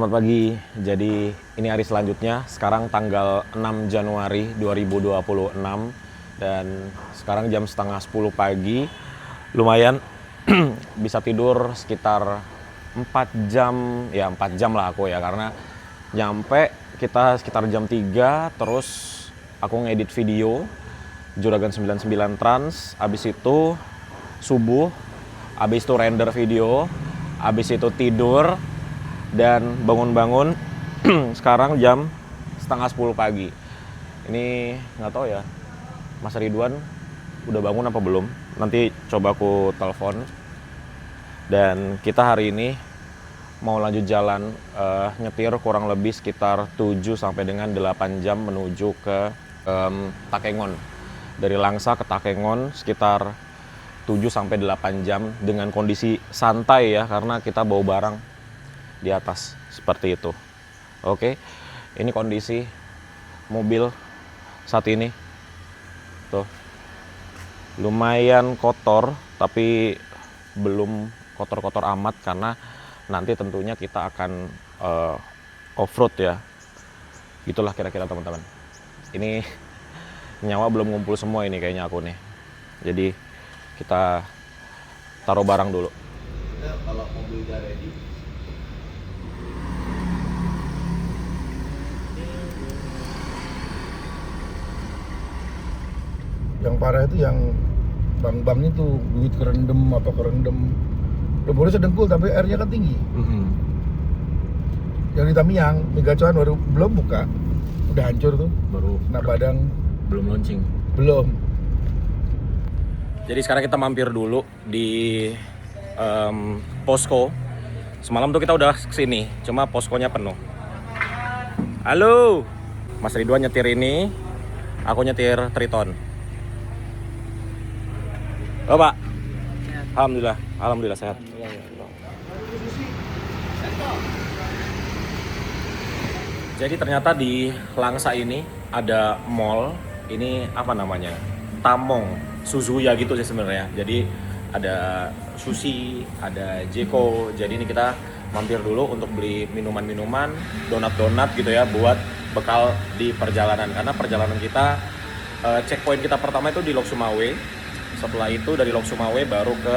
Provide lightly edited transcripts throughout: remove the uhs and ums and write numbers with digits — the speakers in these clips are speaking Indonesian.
Selamat pagi. Jadi ini hari selanjutnya. Sekarang tanggal 6 Januari 2026 dan sekarang jam setengah 10 pagi. Lumayan bisa tidur sekitar 4 jam, ya 4 jam lah aku ya, karena nyampe kita sekitar jam 3, terus aku ngedit video Juragan 99 Trans, habis itu subuh, habis itu render video, habis itu tidur dan bangun-bangun sekarang jam setengah 10 pagi. Ini nggak tahu ya, Mas Ridwan udah bangun apa belum? Nanti coba aku telepon. Dan kita hari ini mau lanjut jalan, nyetir kurang lebih sekitar 7 sampai dengan 8 jam menuju ke Takengon. Dari Langsa ke Takengon sekitar 7 sampai 8 jam dengan kondisi santai ya, karena kita bawa barang di atas seperti itu. Oke, ini kondisi mobil saat ini. Tuh, lumayan kotor, tapi belum kotor-kotor amat karena nanti tentunya kita akan off-road ya. Itulah kira-kira teman-teman. Ini nyawa belum ngumpul semua ini kayaknya aku nih. Jadi kita taruh barang dulu. Kalau mobil udah ready, yang parah itu yang bang-bang itu duit kerendam apa kerendam, udah boleh sedengkul tapi airnya kan tinggi. Yang di Tamiang Megacuan baru belum buka, udah hancur tuh, Baru kena badang, belum launching. belum. Jadi sekarang kita mampir dulu di posko. Semalam tuh kita udah kesini, cuma poskonya penuh. Halo, Mas Ridwan nyetir ini, aku nyetir Triton. Oh Pak, alhamdulillah sehat. Jadi ternyata di Langsa ini ada mall, ini apa namanya? Tamong, Suzuya gitu sih sebenarnya. Jadi ada sushi, ada Jeko. Jadi ini kita mampir dulu untuk beli minuman-minuman, donat-donat gitu ya, buat bekal di perjalanan. Karena perjalanan kita, checkpoint kita pertama itu di Lok Sumawe. Setelah itu dari Lok Sumawe baru ke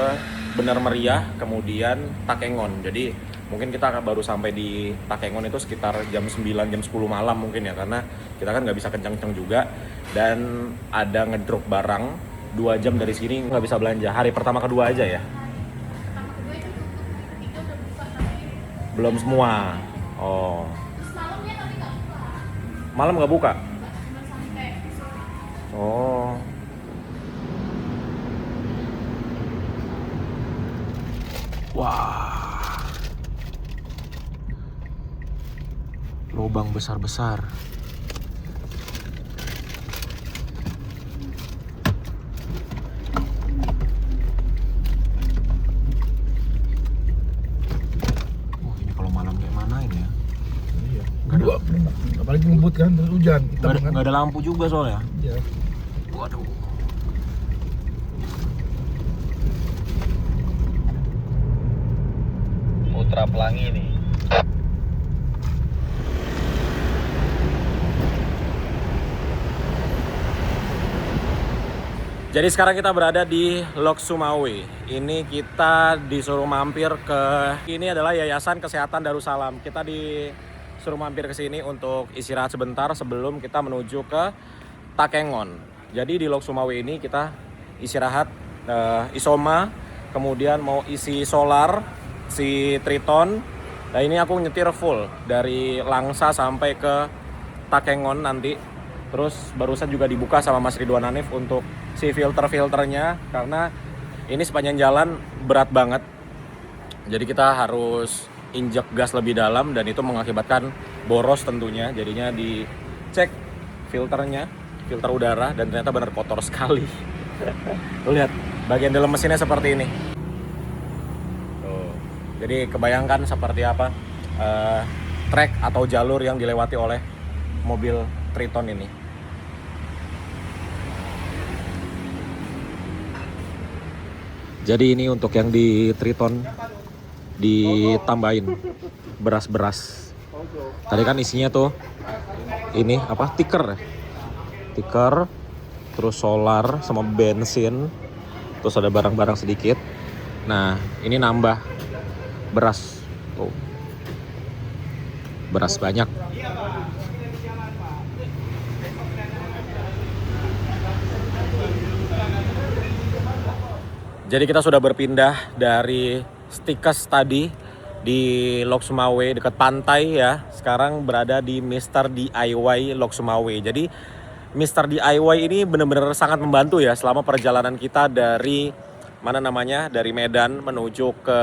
Bener Meriah, kemudian Takengon. Jadi mungkin kita baru sampai di Takengon itu sekitar jam 9, jam 10 malam mungkin ya, karena kita kan nggak bisa kenceng-kenceng juga. Dan ada ngedrop barang 2 jam dari sini, nggak bisa belanja. Hari pertama kedua aja ya? Belum semua. Oh. Malam nggak buka? Oh. Wah. Lubang besar-besar. Oh, ini kalau malam kayak mana ini ya? Iya. Kedua, apalagi ngebut kan, terus hujan. Nggak ada lampu juga soalnya. Iya. Waduh. Putra Pelangi nih. Jadi sekarang kita berada di Lok Sumawe. Ini kita disuruh mampir ke, ini adalah Yayasan Kesehatan Darussalam. Kita disuruh mampir ke sini untuk istirahat sebentar sebelum kita menuju ke Takengon. Jadi di Lok Sumawe ini kita istirahat, isoma, kemudian mau isi solar si Triton. Nah ini aku nyetir full dari Langsa sampai ke Takengon nanti. Terus barusan juga dibuka sama Mas Ridwan Hanif untuk si filter-filternya, karena ini sepanjang jalan berat banget. Jadi kita harus injek gas lebih dalam dan itu mengakibatkan boros tentunya. Jadinya dicek filternya, filter udara, dan ternyata benar kotor sekali. Tuh lihat, bagian dalam mesinnya seperti ini. Tuh. Jadi kebayangkan seperti apa trek atau jalur yang dilewati oleh mobil Triton ini. Jadi ini untuk yang di Triton ditambahin beras-beras Tadi kan isinya tuh ini apa? Tiker. Tiker, terus solar sama bensin. Terus ada barang-barang sedikit. Nah, ini nambah beras. Tuh. Beras banyak. Jadi kita sudah berpindah dari Stikes tadi di Lok Sumawe dekat pantai ya. Sekarang berada di Mr. DIY Lok Sumawe. Jadi Mr. DIY ini benar-benar sangat membantu ya selama perjalanan kita dari dari Medan menuju ke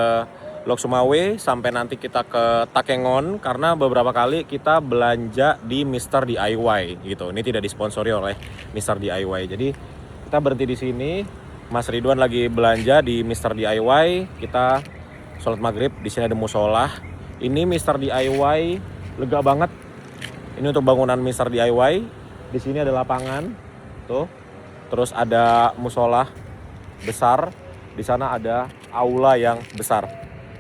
Lok Sumawe sampai nanti kita ke Takengon, karena beberapa kali kita belanja di Mr. DIY gitu. Ini tidak disponsori oleh Mr. DIY. Jadi kita berhenti di sini. Mas Ridwan lagi belanja di Mr. DIY. Kita sholat maghrib, di sini ada musola. Ini Mr. DIY lega banget. Ini untuk bangunan Mr. DIY. Di sini ada lapangan, tuh. Terus ada musola besar. Di sana ada aula yang besar.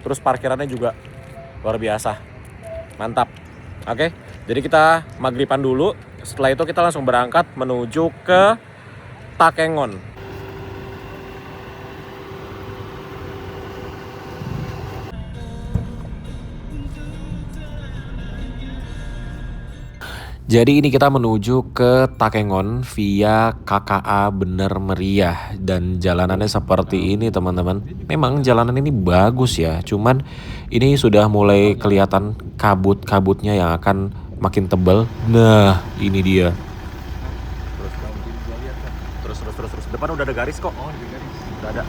Terus parkirannya juga luar biasa, mantap. Oke, jadi kita maghriban dulu. Setelah itu kita langsung berangkat menuju ke Takengon. Jadi ini kita menuju ke Takengon via KKA Bener Meriah, dan jalanannya seperti ini teman-teman. Memang jalanan ini bagus ya, cuman ini sudah mulai kelihatan kabut-kabutnya yang akan makin tebal. Nah, ini dia. Terus. Depan udah ada garis kok. Oh, ada garis. Udah ada.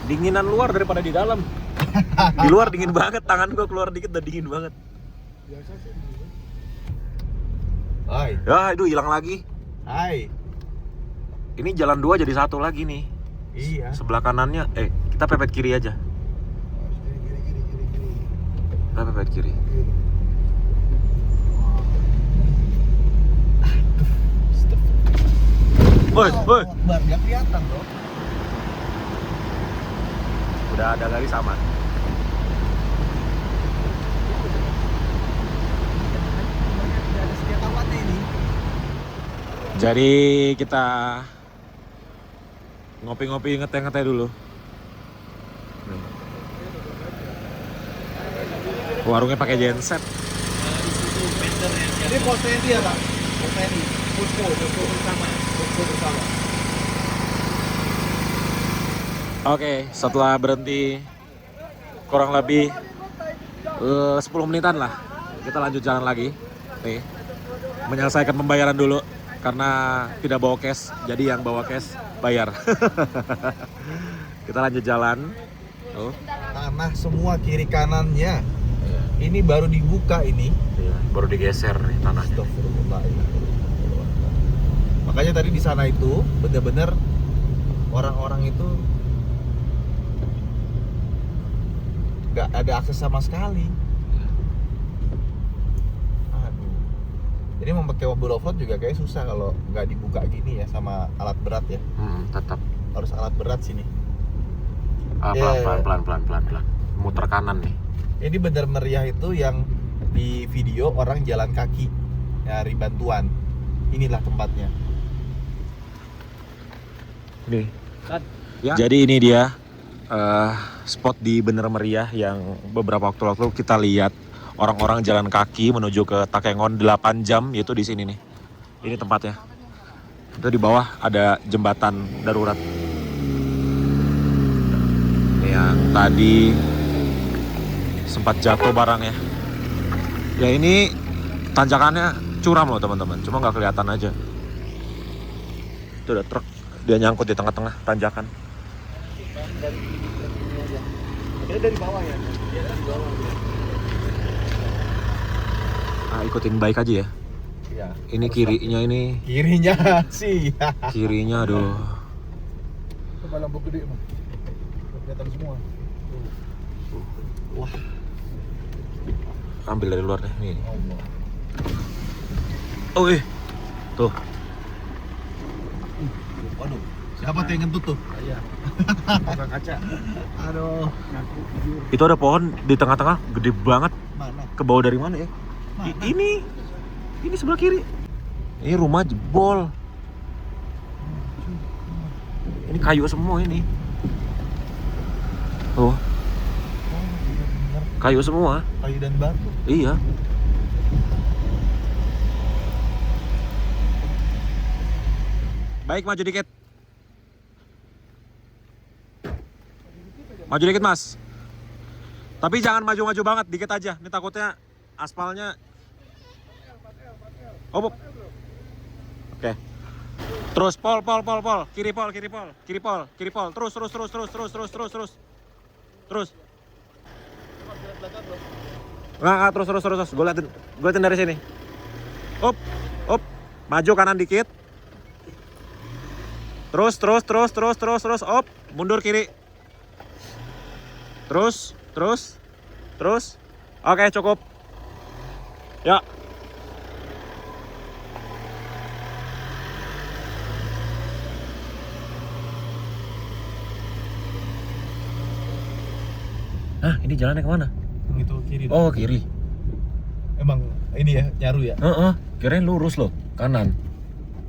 Dinginan luar daripada di dalam. Di luar dingin banget, tangan gue keluar dikit udah dingin banget. Biasa sih. Hai. Ya, aduh hilang lagi. Hai. Ini jalan 2 jadi 1 lagi nih. Iya. Sebelah kanannya, kita pepet kiri aja. Kiri. Kita pepet kiri. Woi. Bar nggak kelihatan bro. Udah ada garis aman. Jadi kita ngopi-ngopi ngeteh-ngeteh dulu. Warungnya pakai genset. Ini pos TNI ya Pak? Pos TNI. Posko bersama. Oke, setelah berhenti kurang lebih 10 menitan lah, kita lanjut jalan lagi. Nih, menyelesaikan pembayaran dulu karena tidak bawa cash, jadi yang bawa cash bayar. Kita lanjut jalan. Tuh. Tanah semua kiri kanannya. Ini baru dibuka ini. Iya, baru digeser nih tanahnya. Makanya tadi di sana itu bener-bener orang-orang itu nggak ada akses sama sekali. Aduh. Jadi mau pakai mobil off-road juga kayak susah kalau nggak dibuka gini ya sama alat berat ya. Tetap. Harus alat berat sini. Pelan. Muter kanan nih. Ini Bener Meriah itu yang di video orang jalan kaki nyari bantuan. Inilah tempatnya. Nih. Ya. Jadi ini dia spot di Bener Meriah yang beberapa waktu lalu kita lihat orang-orang jalan kaki menuju ke Takengon 8 jam, yaitu di sini nih. Ini tempatnya. Itu di bawah ada jembatan darurat. Yang tadi sempat jatuh barangnya. Ya ini tanjakannya curam loh teman-teman, cuma nggak kelihatan aja. Itu ada truk, dia nyangkut di tengah-tengah tanjakan. Ini dari bawah ya? Iya dari bawah. Ikutin baik aja ya. Iya. Ini kirinya ini. Kirinya sih. Kirinya aduh. Coba lampu gede mah. Kelihatan semua. Wah. Ambil dari luar deh nih. Allah. Oh tuh. Waduh. Siapa tuh yang ngentut tuh? Iya. Buka kaca. Aduh. Ngaku jujur. Itu ada pohon di tengah-tengah, gede banget. Mana? Ke bawah dari mana ya? Mana? Ini sebelah kiri. Ini rumah jebol. Ini kayu semua ini. Tuh, Oh, bener. kayu semua. Kayu dan batu. Iya. Baik, maju dikit. Maju dikit, Mas. Tapi jangan maju-maju banget, dikit aja. Ini takutnya aspalnya. Oh, oke. Terus pol. Kiri pol. Terus. Nggak, terus. Gue liatin dari sini. Up. Maju kanan dikit. Terus. Up. Mundur kiri. Terus. Oke, cukup. Ya. Hah, ini jalannya kemana? Itu kiri. Oh, kiri. Emang ini ya nyaru ya. Kirain lurus loh, kanan.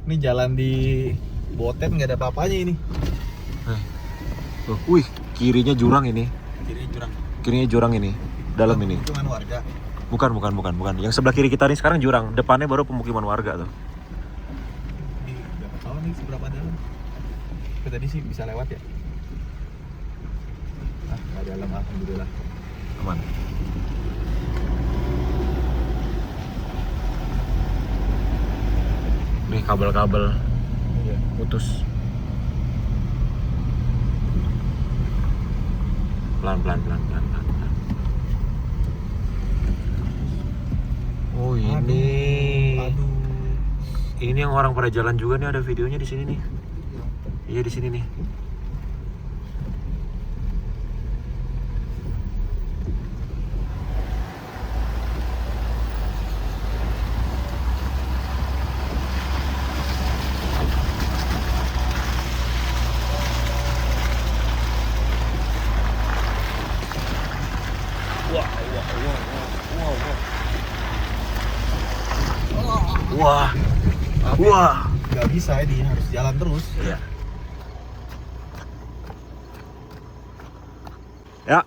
Ini jalan di Boten nggak ada apa-apanya ini. Tuh, wih, kirinya jurang ini. Kiri jurang. Kirinya jurang ini, dalam ini. Hitungan warga. Bukan. Yang sebelah kiri kita ini sekarang jurang, depannya baru pemukiman warga tuh. Ini nggak tahu nih seberapa dalam. Tapi tadi sih bisa lewat ya. Ah, nggak dalam, alhamdulillah. Aman. Nih kabel-kabel Iya. putus. Pelan. Oh, ini. Aduh. Ini yang orang pada jalan juga nih, ada videonya di sini nih. Iya, di sini nih. Wah. Nggak bisa ini, harus jalan terus. Iya. Ya.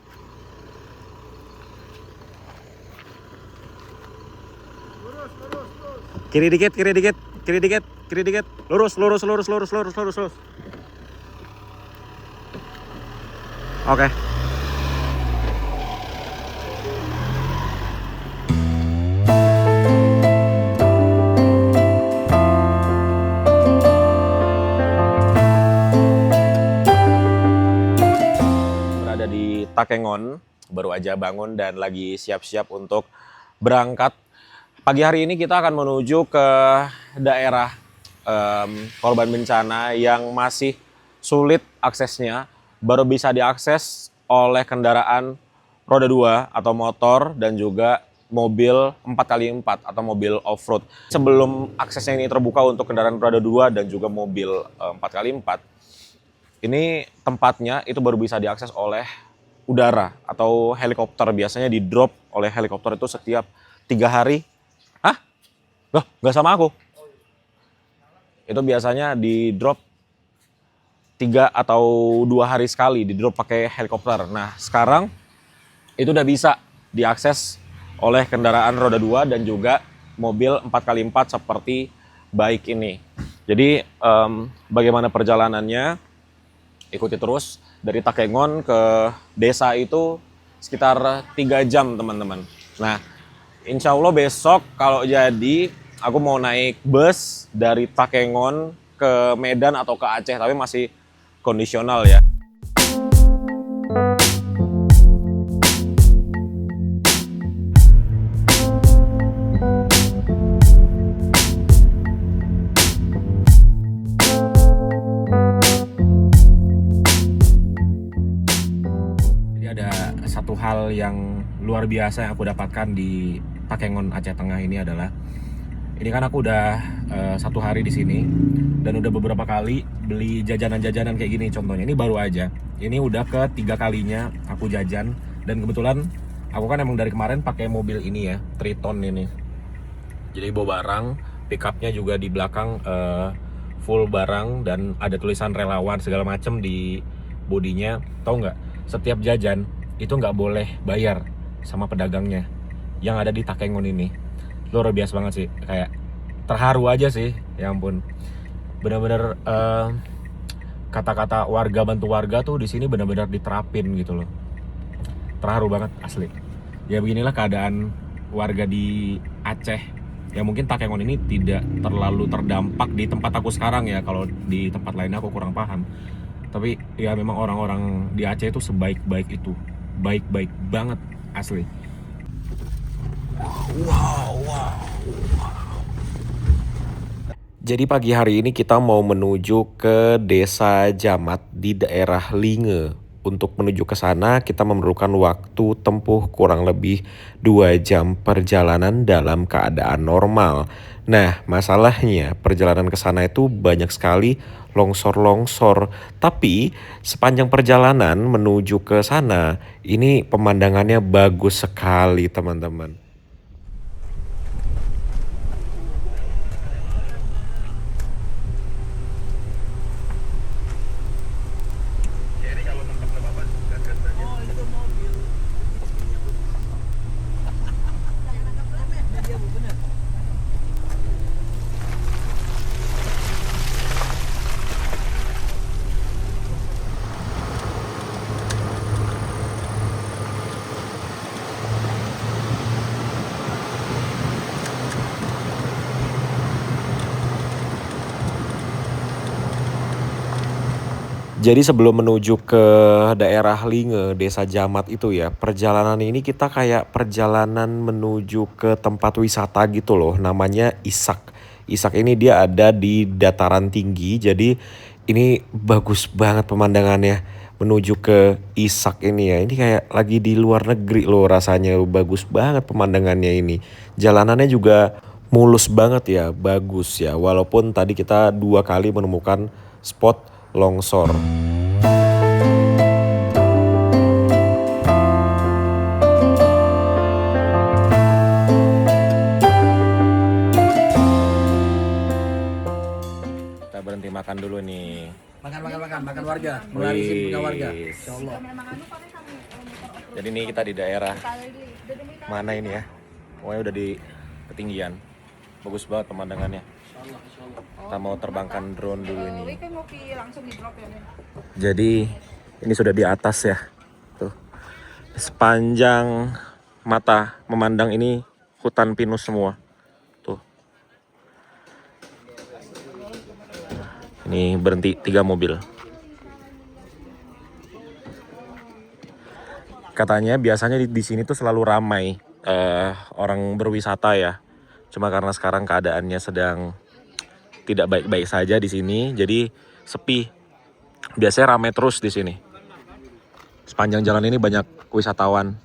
Kiri dikit. Lurus. Oke. Berada di Takengon, baru aja bangun dan lagi siap-siap untuk berangkat. Pagi hari ini kita akan menuju ke daerah korban bencana yang masih sulit aksesnya, baru bisa diakses oleh kendaraan roda 2 atau motor dan juga mobil 4x4 atau mobil off-road. Sebelum aksesnya ini terbuka untuk kendaraan roda 2 dan juga mobil 4x4, ini tempatnya itu baru bisa diakses oleh udara atau helikopter. Biasanya di drop oleh helikopter itu setiap 3 hari. Hah? Loh, nggak sama aku. Itu biasanya di drop 3 atau 2 hari sekali, di drop pakai helikopter. Nah, sekarang itu udah bisa diakses oleh kendaraan roda 2 dan juga mobil 4x4 seperti Baik ini. Jadi bagaimana perjalanannya? Ikuti terus. Dari Takengon ke desa itu sekitar 3 jam, teman-teman. Nah, insya Allah besok kalau jadi aku mau naik bus dari Takengon ke Medan atau ke Aceh, tapi masih kondisional ya. Jadi ada satu hal yang luar biasa yang aku dapatkan di Takengon Aceh Tengah ini adalah Ini kan aku udah 1 hari di sini dan udah beberapa kali beli jajanan-jajanan kayak gini. Contohnya ini baru aja. Ini udah ke 3 kalinya aku jajan dan kebetulan aku kan emang dari kemarin pakai mobil ini ya, Triton ini. Jadi bawa barang, pickupnya juga di belakang full barang dan ada tulisan relawan segala macem di bodinya. Tahu nggak? Setiap jajan itu nggak boleh bayar sama pedagangnya yang ada di Takengon ini. Luar biasa banget sih, kayak terharu aja sih, ya ampun. Bener-bener kata-kata warga bantu warga tuh di sini bener-bener diterapin gitu loh. Terharu banget asli. Ya beginilah keadaan warga di Aceh. Ya mungkin Takengon ini tidak terlalu terdampak di tempat aku sekarang ya. Kalau di tempat lainnya aku kurang paham. Tapi ya memang orang-orang di Aceh itu sebaik-baik itu. Baik-baik banget asli. Jadi pagi hari ini kita mau menuju ke Desa Jamat di daerah Linge. Untuk menuju ke sana kita memerlukan waktu tempuh kurang lebih 2 jam perjalanan dalam keadaan normal. Nah, masalahnya perjalanan ke sana itu banyak sekali longsor-longsor. Tapi sepanjang perjalanan menuju ke sana, ini pemandangannya bagus sekali, teman-teman. Jadi sebelum menuju ke daerah Linge, Desa Jamat itu ya, perjalanan ini kita kayak perjalanan menuju ke tempat wisata gitu loh, namanya Isak. Isak ini dia ada di dataran tinggi, jadi ini bagus banget pemandangannya menuju ke Isak ini ya. Ini kayak lagi di luar negeri loh rasanya, bagus banget pemandangannya ini. Jalanannya juga mulus banget ya, bagus ya. Walaupun tadi kita 2 kali menemukan spot longsor. Kita berhenti makan dulu nih. Makan warga, menghargai punya warga. Wih. Insyaallah. Jadi ini kita di daerah mana ini ya? Pokoknya udah di ketinggian. Bagus banget pemandangannya. Kita mau terbangkan drone dulu ini. Jadi ini sudah di atas ya. Tuh. Sepanjang mata memandang ini hutan pinus semua. Tuh. Ini berhenti 3 mobil. Katanya biasanya di sini tuh selalu ramai orang berwisata ya. Cuma karena sekarang keadaannya sedang tidak baik-baik saja di sini, jadi sepi. Biasanya ramai terus di sini. Sepanjang jalan ini banyak wisatawan.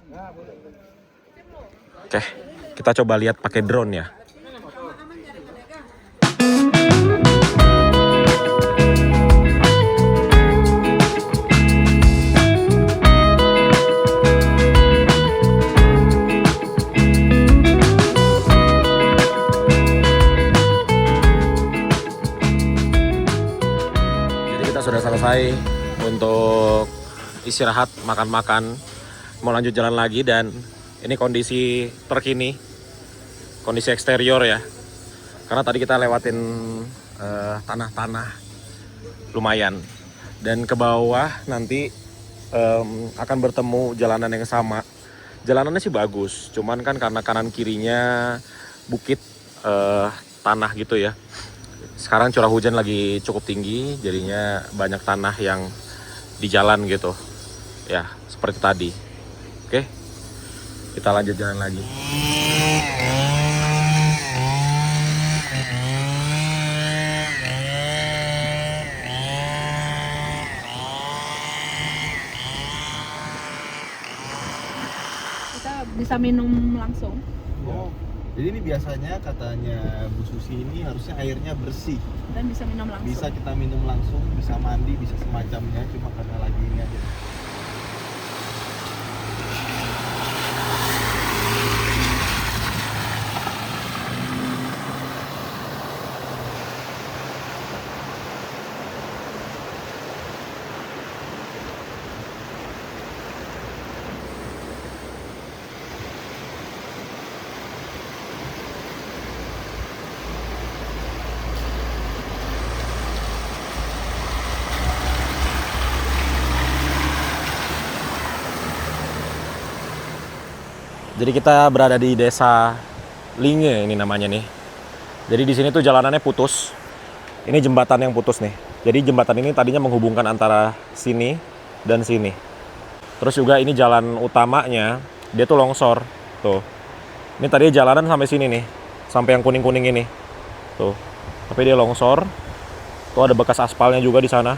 Oke, kita coba lihat pakai drone ya. Sudah selesai untuk istirahat, makan-makan, mau lanjut jalan lagi. Dan ini kondisi terkini, kondisi eksterior ya, karena tadi kita lewatin tanah-tanah lumayan, dan ke bawah nanti akan bertemu jalanan yang sama. Jalanannya sih bagus, cuman kan karena kanan kirinya bukit, tanah gitu ya. Sekarang curah hujan lagi cukup tinggi, jadinya banyak tanah yang di jalan gitu. Ya, seperti tadi. Oke, kita lanjut jalan lagi. Kita bisa minum langsung. Jadi ini biasanya katanya Bu Susi ini harusnya airnya bersih. Dan bisa minum langsung. Bisa kita minum langsung, bisa mandi, bisa semacamnya. Cuma karena lagi ini aja. Jadi kita berada di desa Linge ini namanya nih. Jadi di sini tuh jalanannya putus. Ini jembatan yang putus nih. Jadi jembatan ini tadinya menghubungkan antara sini dan sini. Terus juga ini jalan utamanya, dia tuh longsor. Tuh. Ini tadinya jalanan sampai sini nih. Sampai yang kuning-kuning ini. Tuh. Tapi dia longsor. Tuh ada bekas aspalnya juga di sana.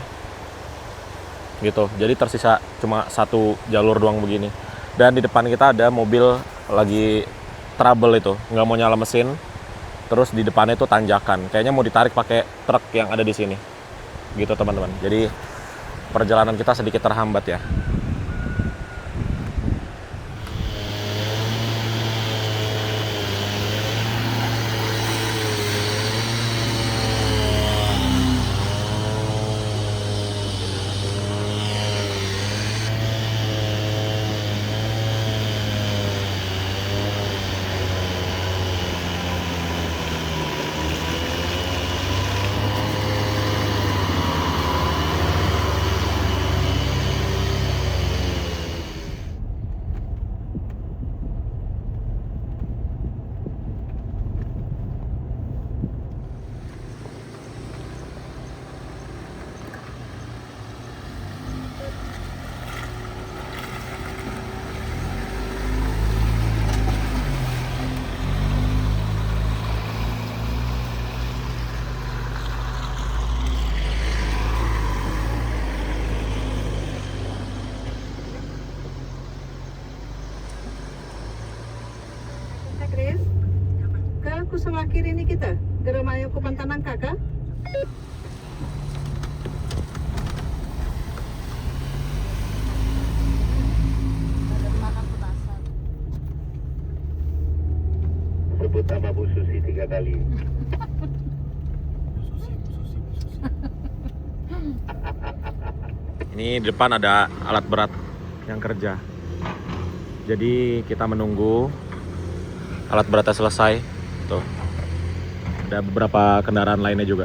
Gitu. Jadi tersisa cuma satu jalur doang begini. Dan di depan kita ada mobil lagi trouble itu, nggak mau nyala mesin. Terus di depannya itu tanjakan, kayaknya mau ditarik pakai truk yang ada di sini. Gitu teman-teman. Jadi perjalanan kita sedikit terhambat ya. Chris, ke Kusuma kiri ini kita, Geremayo Kupantanang kakak. Sebut nama Bu Susi 3 kali. Ini di depan ada alat berat yang kerja. Jadi kita menunggu alat beratnya selesai. Tuh. Ada beberapa kendaraan lainnya juga.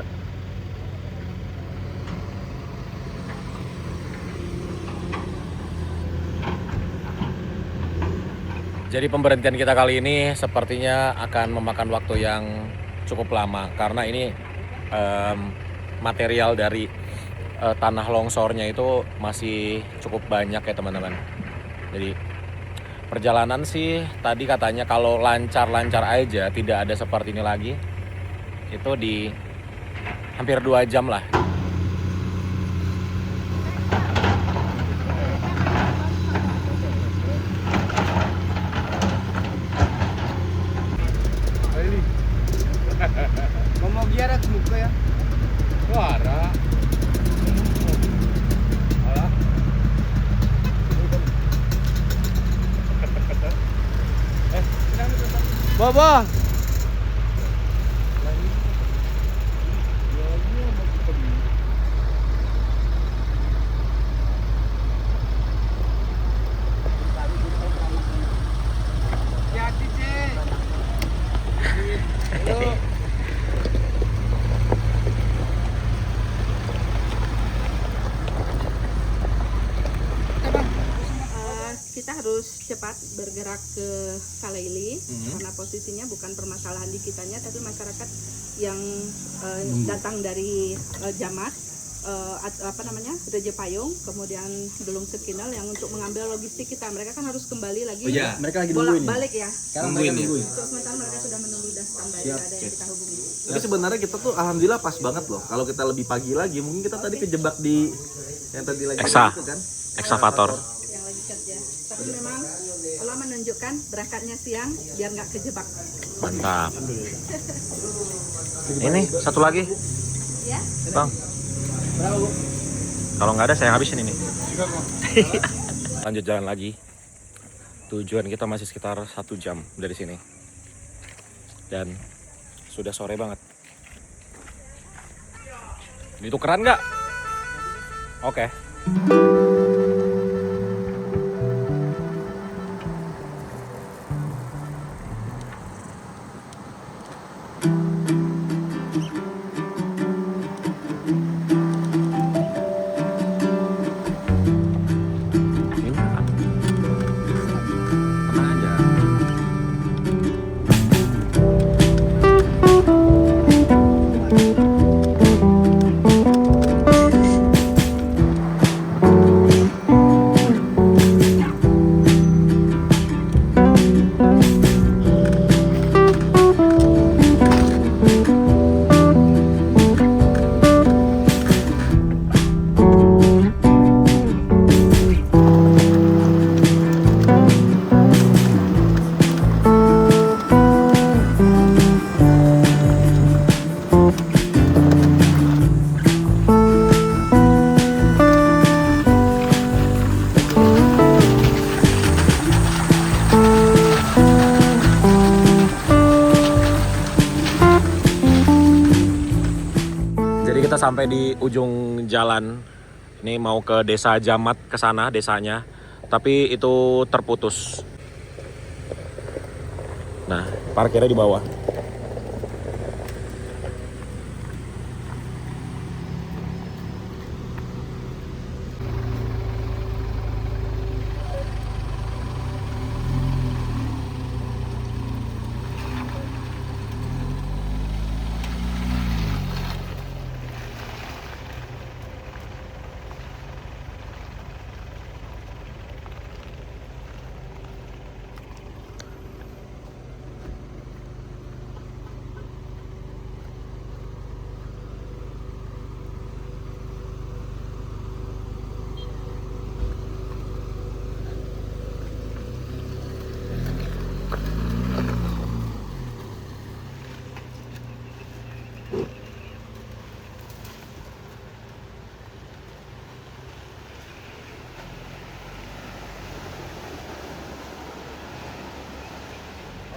Jadi pemberhentian kita kali ini sepertinya akan memakan waktu yang cukup lama karena ini material dari tanah longsornya itu masih cukup banyak ya teman-teman. Jadi perjalanan sih tadi katanya kalau lancar-lancar aja, tidak ada seperti ini lagi, itu di hampir 2 jam lah. Ngomong giara ke muka ya. Suara. Baba. Kita harus cepat bergerak ke Kalaili karena posisinya bukan permasalahan di kitanya, tapi masyarakat yang datang dari Jamat, Reje Payung, kemudian Delung Sekinal yang untuk mengambil logistik kita. Mereka kan harus kembali lagi. Oh iya, mereka lagi nungguin nih. Balik ya. Sekarang mereka nungguin. Untuk sementara mereka sudah menunggu dan standby, tidak ada yang kita hubungi. Tapi sebenarnya kita tuh alhamdulillah pas banget loh. Kalau kita lebih pagi lagi, mungkin kita tadi kejebak di yang tadi lagi Eksa. itu kan. Eksavator. Yang lagi kerja. Tapi memang menunjukkan berangkatnya siang biar nggak kejebak. Mantap. Ini satu lagi, Ya. Bang. Kalau nggak ada saya habisin ini. Lanjut jalan lagi. Tujuan kita masih sekitar 1 jam dari sini. Dan sudah sore banget. Ini tukeran nggak? Oke. Ini apa? Tenang aja. Jadi kita sampai di ujung jalan. Ini mau ke Desa Jamat, ke sana desanya. Tapi itu terputus. Nah, parkirnya di bawah.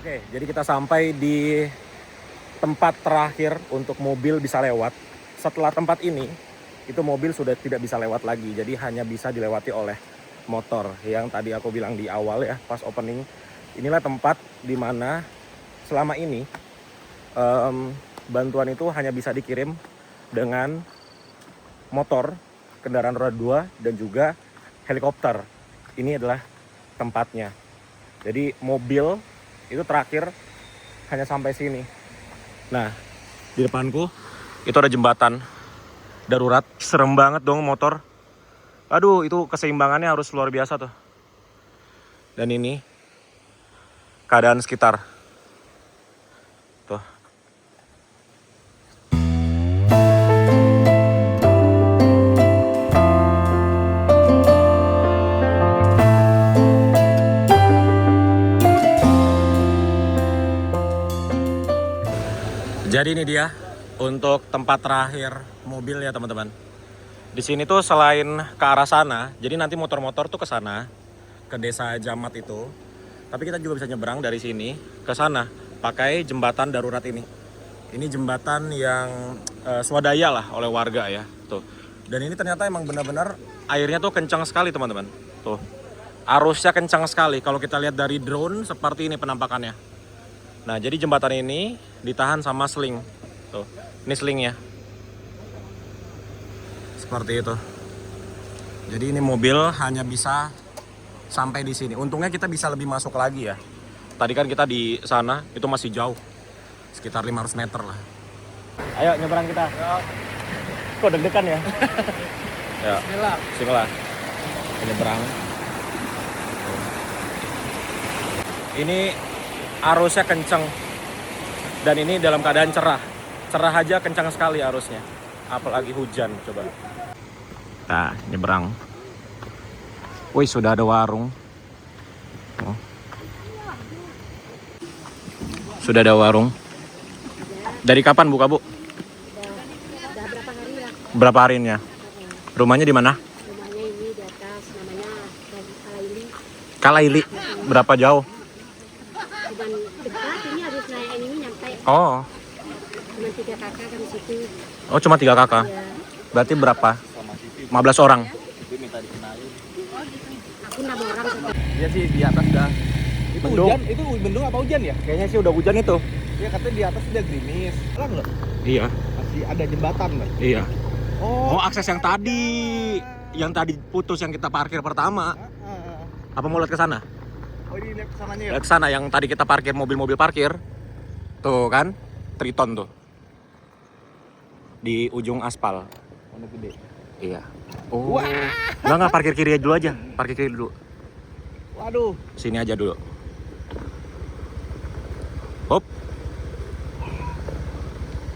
Oke, jadi kita sampai di tempat terakhir untuk mobil bisa lewat. Setelah tempat ini, itu mobil sudah tidak bisa lewat lagi. Jadi hanya bisa dilewati oleh motor. Yang tadi aku bilang di awal ya, pas opening. Inilah tempat di mana selama ini bantuan itu hanya bisa dikirim dengan motor, kendaraan roda 2, dan juga helikopter. Ini adalah tempatnya. Jadi mobil itu terakhir hanya sampai sini. Nah, di depanku itu ada jembatan darurat. Serem banget dong motor. Aduh, itu keseimbangannya harus luar biasa tuh. Dan ini keadaan sekitar. Tuh. Jadi ini dia untuk tempat terakhir mobil ya teman-teman. Di sini tuh selain ke arah sana, jadi nanti motor-motor tuh ke sana, ke Desa Jamat itu. Tapi kita juga bisa nyebrang dari sini ke sana pakai jembatan darurat ini. Ini jembatan yang swadaya lah oleh warga ya, tuh. Dan ini ternyata emang benar-benar airnya tuh kencang sekali teman-teman. Tuh, arusnya kencang sekali. Kalau kita lihat dari drone seperti ini penampakannya. Nah, jadi jembatan ini ditahan sama sling. Tuh, ini slingnya. Seperti itu. Jadi ini mobil hanya bisa sampai di sini. Untungnya kita bisa lebih masuk lagi ya. Tadi kan kita di sana, itu masih jauh. Sekitar 500 meter lah. Ayo nyebrang kita. Kok deg-degan ya? Ya. Bismillah. Nyebrang. Ini arusnya kenceng. Dan ini dalam keadaan cerah. Cerah aja kencang sekali arusnya. Apalagi hujan, coba. Nah, nyebrang. Wih, sudah ada warung. Oh. Sudah ada warung. Dari kapan buka, Bu? Udah berapa hari ya? Berapa harinya? Rumahnya di mana? Rumahnya ini di atas, namanya Kalaili. Kalaili. Berapa jauh? Cuman dekat, ini habis naik ini nyampe. Oh. Cuma 3 kakak kan di situ. Oh, cuma 3 kakak. Ya, Berarti berapa? 15 orang. aku 6 orang satu. Dia sih di atas dah. Itu Mendung. hujan, itu mendung apa hujan ya? Kayaknya sih udah hujan itu. Ya katanya di atas udah gerimis. Terang nggak? Iya, Masih ada jembatan nggak? iya. Oh. Oh, akses yang tadi putus yang kita parkir pertama. Apa mau lihat ke sana? Oh ini lihat kesananya ya? Lihat ke sana yang tadi kita parkir mobil-mobil parkir. Tuh kan, Triton tuh. Di ujung aspal. Mana gede? Iya. Oh. Enggak, parkir kiri dulu aja. Parkir kiri dulu. Waduh. Sini aja dulu. Hop.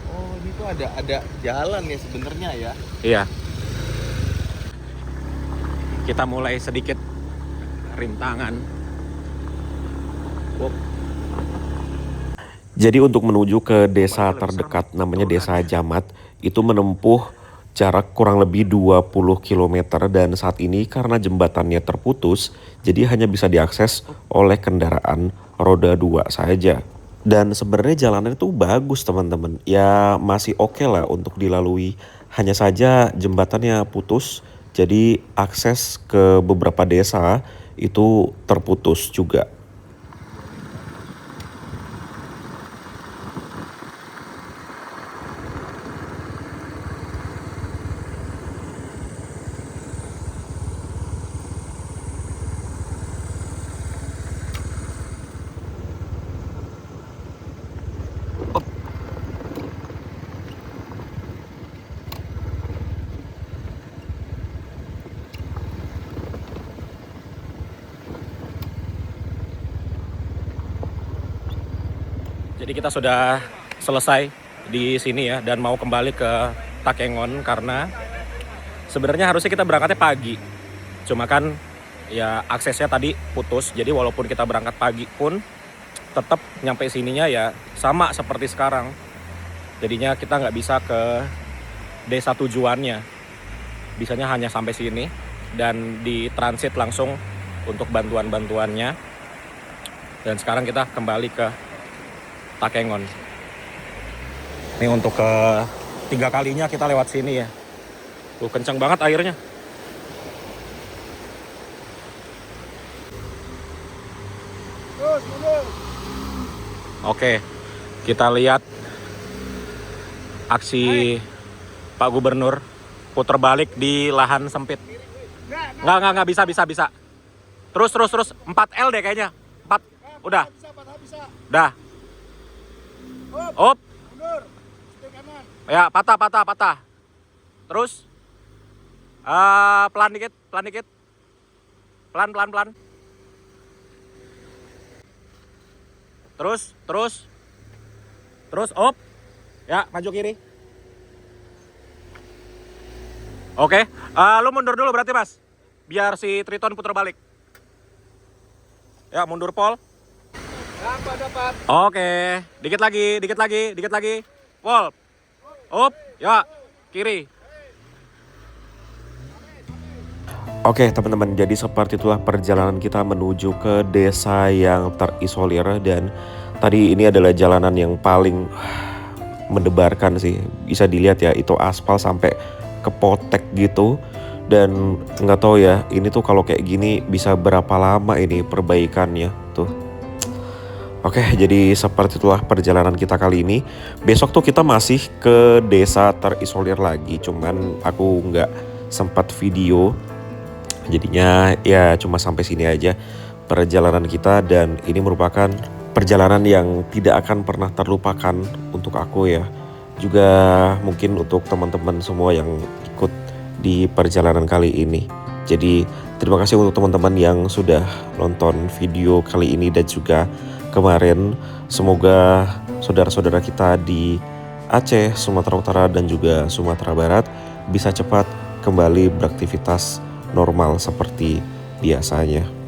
Oh ini tuh ada jalan ya sebenarnya ya. Iya. Kita mulai sedikit rintangan. Hop. Jadi untuk menuju ke desa terdekat namanya Desa Jamat itu menempuh jarak kurang lebih 20 km dan saat ini karena jembatannya terputus jadi hanya bisa diakses oleh kendaraan roda 2 saja. Dan sebenarnya jalanan itu bagus teman-teman, ya masih oke lah untuk dilalui. Hanya saja jembatannya putus jadi akses ke beberapa desa itu terputus juga. Jadi kita sudah selesai di sini ya dan mau kembali ke Takengon karena sebenarnya harusnya kita berangkatnya pagi. Cuma kan ya aksesnya tadi putus. Jadi walaupun kita berangkat pagi pun tetap nyampe sininya ya sama seperti sekarang. Jadinya kita nggak bisa ke desa tujuannya. Bisanya hanya sampai sini dan ditransit langsung untuk bantuan-bantuannya. Dan sekarang kita kembali ke Takengon. Ini untuk ketiga kalinya kita lewat sini ya. Tuh kencang banget airnya. Oke, kita lihat aksi Pak Gubernur puter balik di lahan sempit. Nggak bisa. Terus 4L deh kayaknya. 4, udah. Dah. Op. Ya, patah. Terus. Pelan dikit. Pelan. Terus, op. Ya, maju kiri. Oke, lu mundur dulu berarti Mas. Biar si Triton putar balik. Ya, mundur Pol. Dapat. Oke, dikit lagi. Pol. Up, ya, kiri. Oke teman-teman, jadi seperti itulah perjalanan kita menuju ke desa yang terisolir. Dan tadi ini adalah jalanan yang paling mendebarkan sih. Bisa dilihat ya, itu aspal sampai kepotek gitu. Dan nggak tahu ya, ini tuh kalau kayak gini bisa berapa lama ini perbaikannya tuh. Oke, jadi seperti itulah perjalanan kita kali ini. Besok tuh kita masih ke desa terisolir lagi, cuman aku nggak sempat video. Jadinya ya cuma sampai sini aja perjalanan kita, dan ini merupakan perjalanan yang tidak akan pernah terlupakan untuk aku ya. Juga mungkin untuk teman-teman semua yang ikut di perjalanan kali ini. Jadi terima kasih untuk teman-teman yang sudah nonton video kali ini dan juga kemarin. Semoga saudara-saudara kita di Aceh, Sumatera Utara dan juga Sumatera Barat bisa cepat kembali beraktivitas normal seperti biasanya.